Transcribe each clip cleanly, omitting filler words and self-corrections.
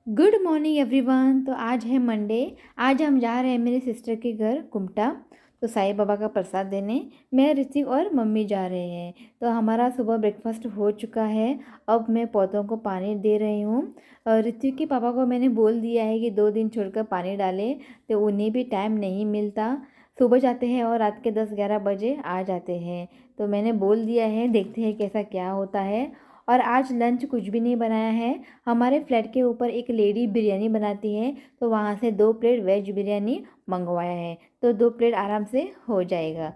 Good morning everyone. तो आज है मंडे। आज हम जा रहे हैं मेरे सिस्टर के घर कुमटा, तो साईं बाबा का प्रसाद देने। मैं ऋतिक और मम्मी जा रहे हैं। तो हमारा सुबह ब्रेकफास्ट हो चुका है। अब मैं पौधों को पानी दे रही हूँ। ऋतिक के पापा को मैंने बोल दिया है कि 2 दिन छोड़कर पानी डालें, तो उन्हें भी टाइम नहीं मिलता। सुबह जाते हैं और रात के 10-11 बजे आ जाते हैं। तो मैंने बोल दिया है, देखते हैं कैसा क्या होता है। और आज लंच कुछ भी नहीं बनाया है। हमारे फ्लैट के ऊपर एक लेडी बिरयानी बनाती है, तो वहाँ से 2 प्लेट वेज बिरयानी मंगवाया है, तो 2 प्लेट आराम से हो जाएगा।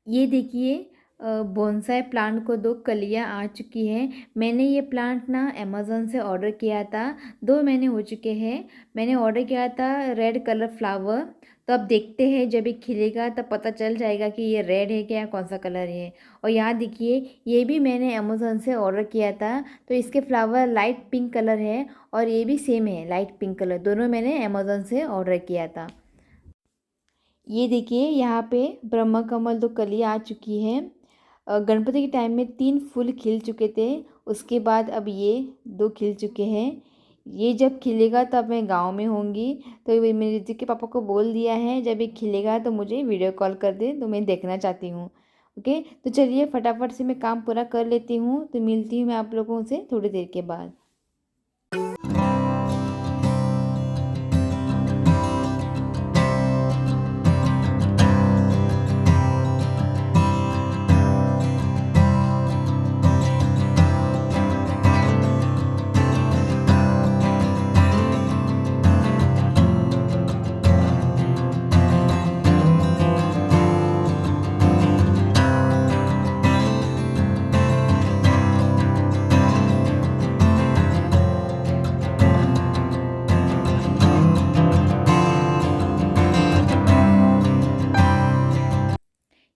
ये देखिए, बोनसाई प्लांट को 2 कलियाँ आ चुकी हैं। मैंने ये प्लांट ना अमेज़न से ऑर्डर किया था। 2 महीने हो चुके हैं। मैंने ऑर्डर किया था रेड कलर फ्लावर। तो अब देखते हैं, जब ये खिलेगा तब पता चल जाएगा कि ये रेड है क्या, कौन सा कलर है। और यहाँ देखिए, ये भी मैंने अमेज़न से ऑर्डर किया था। तो इसके फ्लावर लाइट पिंक कलर है और ये भी सेम है, लाइट पिंक कलर। दोनों मैंने अमेज़न से ऑर्डर किया था। ये देखिए, यहाँ पे ब्रह्म कमल 2 कलियाँ आ चुकी हैं। गणपति के टाइम में 3 फूल खिल चुके थे। उसके बाद अब ये 2 खिल चुके हैं। ये जब खिलेगा तब मैं गांव में होंगी। तो ये मेरे जी के पापा को बोल दिया है, जब ये खिलेगा तो मुझे वीडियो कॉल कर दे, तो मैं देखना चाहती हूँ। ओके, तो चलिए फटाफट से मैं काम पूरा कर लेती हूँ। तो मिलती हूँ मैं आप लोगों से थोड़ी देर के बाद।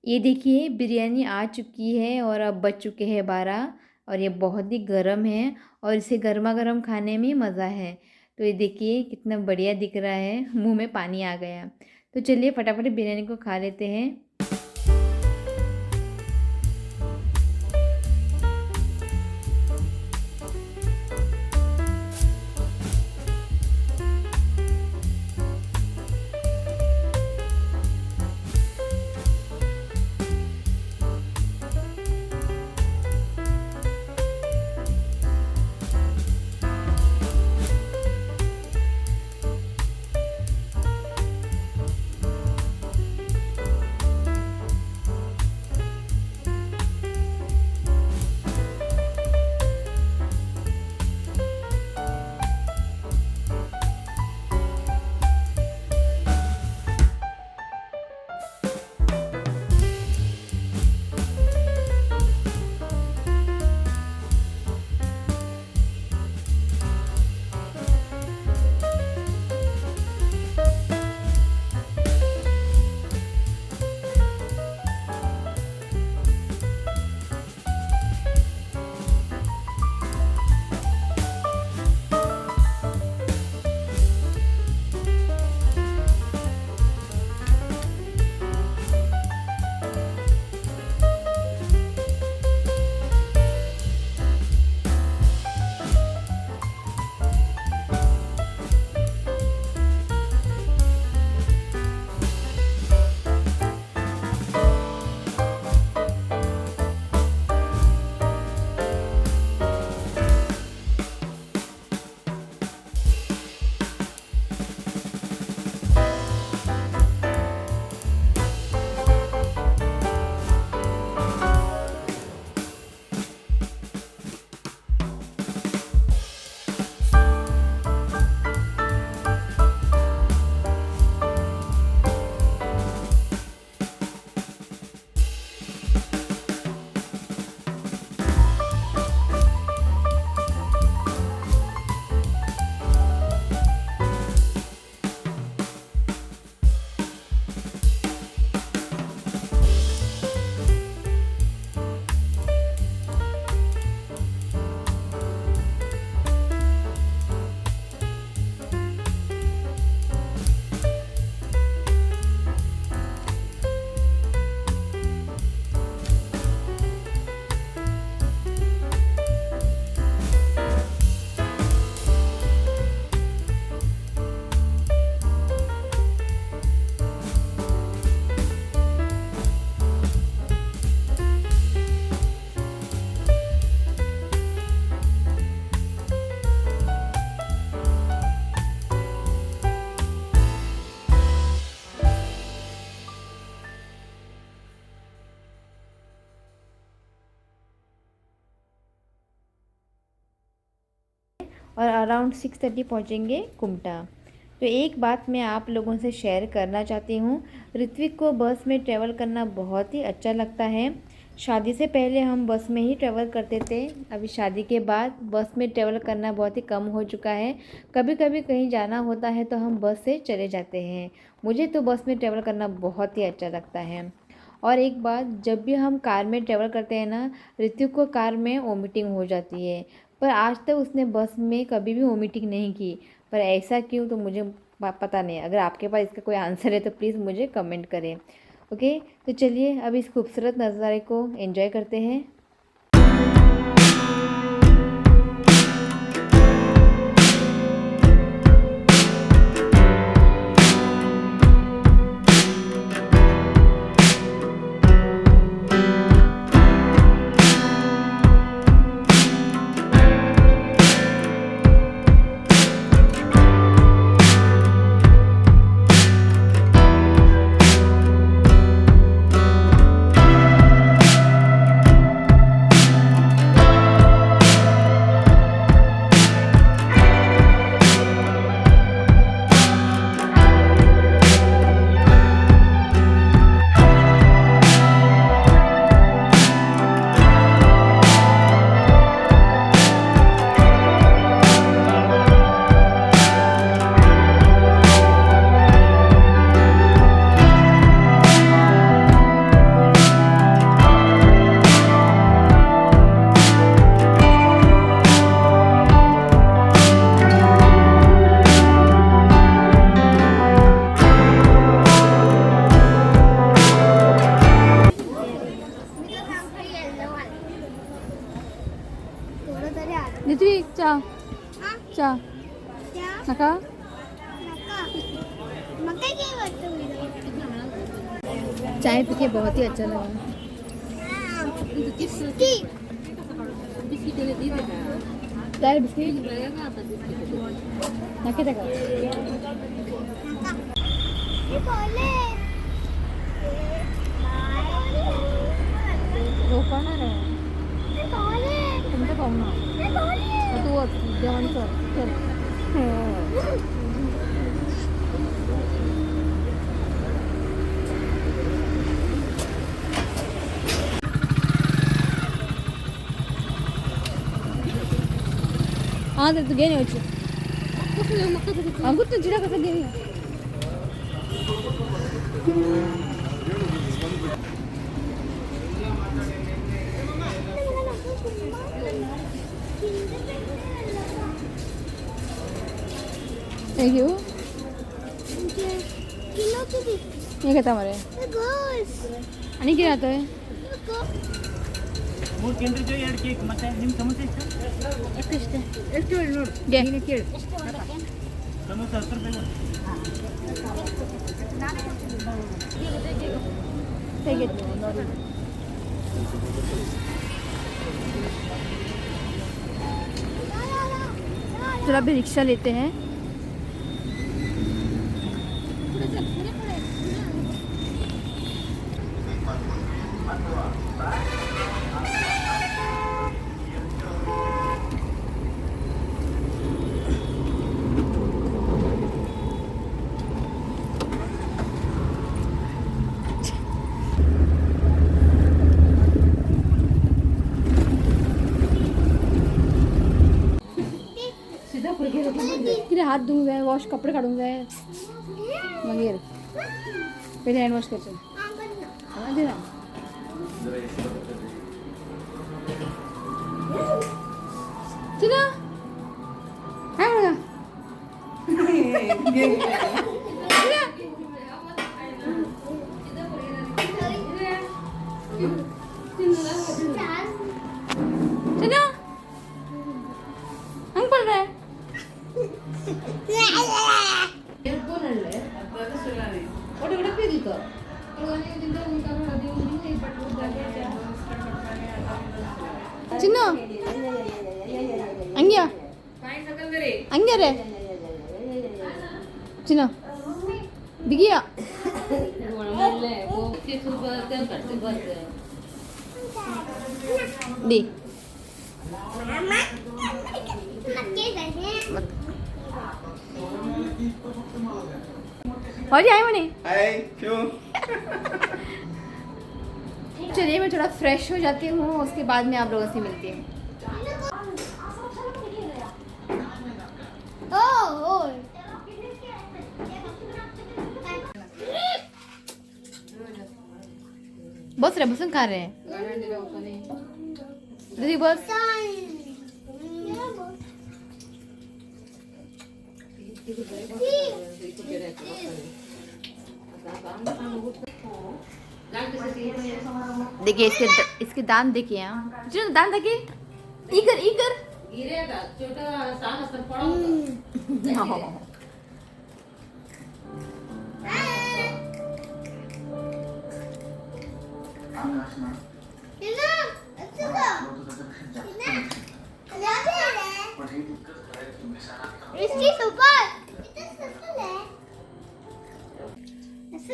ये देखिए, बिरयानी आ चुकी है और अब बज चुके हैं 12। और ये बहुत ही गर्म है और इसे गर्मा गर्म खाने में मज़ा है। तो ये देखिए कितना बढ़िया दिख रहा है, मुंह में पानी आ गया। तो चलिए फटाफट बिरयानी को खा लेते हैं। और अराउंड 6:30 पहुँचेंगे कुमटा। तो एक बात मैं आप लोगों से शेयर करना चाहती हूँ, ऋत्विक को बस में ट्रैवल करना बहुत ही अच्छा लगता है। शादी से पहले हम बस में ही ट्रैवल करते थे, अभी शादी के बाद बस में ट्रैवल करना बहुत ही कम हो चुका है। कभी कभी कहीं जाना होता है तो हम बस से चले जाते हैं। मुझे तो बस में ट्रैवल करना बहुत ही अच्छा लगता है। और एक बात, जब भी हम कार में ट्रैवल करते हैं ना, ऋत्विक को कार में वोमिटिंग हो जाती है, पर आज तक उसने बस में कभी भी वोमिटिंग नहीं की। पर ऐसा क्यों, तो मुझे पता नहीं। अगर आपके पास इसका कोई आंसर है तो प्लीज़ मुझे कमेंट करें। ओके, तो चलिए अब इस खूबसूरत नज़ारे को एंजॉय करते हैं। ऋत्विक चा चा नका चाय पी के बहुत ही अच्छा लगा। चाय बिस्किट नके तक रोपणार आहे तुमचं पाहू ना तू जेवण कर हाँ तो घेणे వచ్చి अगुत जिरा कसं घेणे थैंक यू हे घेता मरे आणि किती राहतोय ಮೂರು ಕೇಂದ್ರ ಎರಡು ಕೇಕ್ ಮತ್ತೆ ನಿಮ್ಮ ಸಮೋಸೆ ಎಷ್ಟು ಎಷ್ಟು ಹೇಳಿ ನೋಡು ನೀನು ಕೇಳಿ ಸಮೋಸೆ 10 ರೂಪಾಯಿ ಹೇಗೆ चलो अभी रिक्शा लेते हैं। किती हात धुवून जाय वॉश कपडे काढून जाय मग ये पहिले हँड वॉश करतो दे ना चिना काय बघा चिना हंग पड़ रहा है ಚಿನ್ನ ಹಂಗ್ಯಾ ಹಂಗ್ಯ ರೇ ಚಿನ್ನ ಬಿಗಿಯ ಡಿ और जाए मैंने हाय क्यों चलिए मैं थोड़ा फ्रेश हो जाती हूँ, उसके बाद में आप लोगों से मिलती हूँ। बस रे बसन खा रहे हैं दीदी बस। देखिए इसके दांत देखिए, यहाँ जो दांत देखिए इकर इकर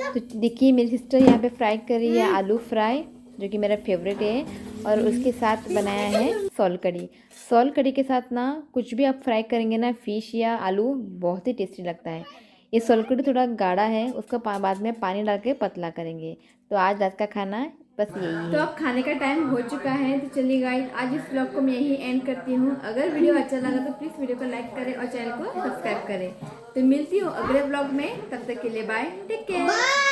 तो देखिए मेरी सिस्टर यहाँ पे फ्राई कर रही है आलू फ्राई, जो कि मेरा फेवरेट है। और उसके साथ बनाया है सोल कड़ी। सोल कड़ी के साथ ना कुछ भी आप फ्राई करेंगे ना, फिश या आलू, बहुत ही टेस्टी लगता है। ये सोल कड़ी थोड़ा गाढ़ा है, उसका बाद में पानी डाल के पतला करेंगे। तो आज रात का खाना बस यही है। तो अब खाने का टाइम हो चुका है, तो चलिए गाइस आज इस व्लॉग को मैं यही एंड करती हूँ। अगर वीडियो अच्छा लगा तो प्लीज़ वीडियो को लाइक करें और चैनल को सब्सक्राइब करें। तो मिलती हूँ अगले व्लॉग में, तब तक के लिए बाय, टेक केयर।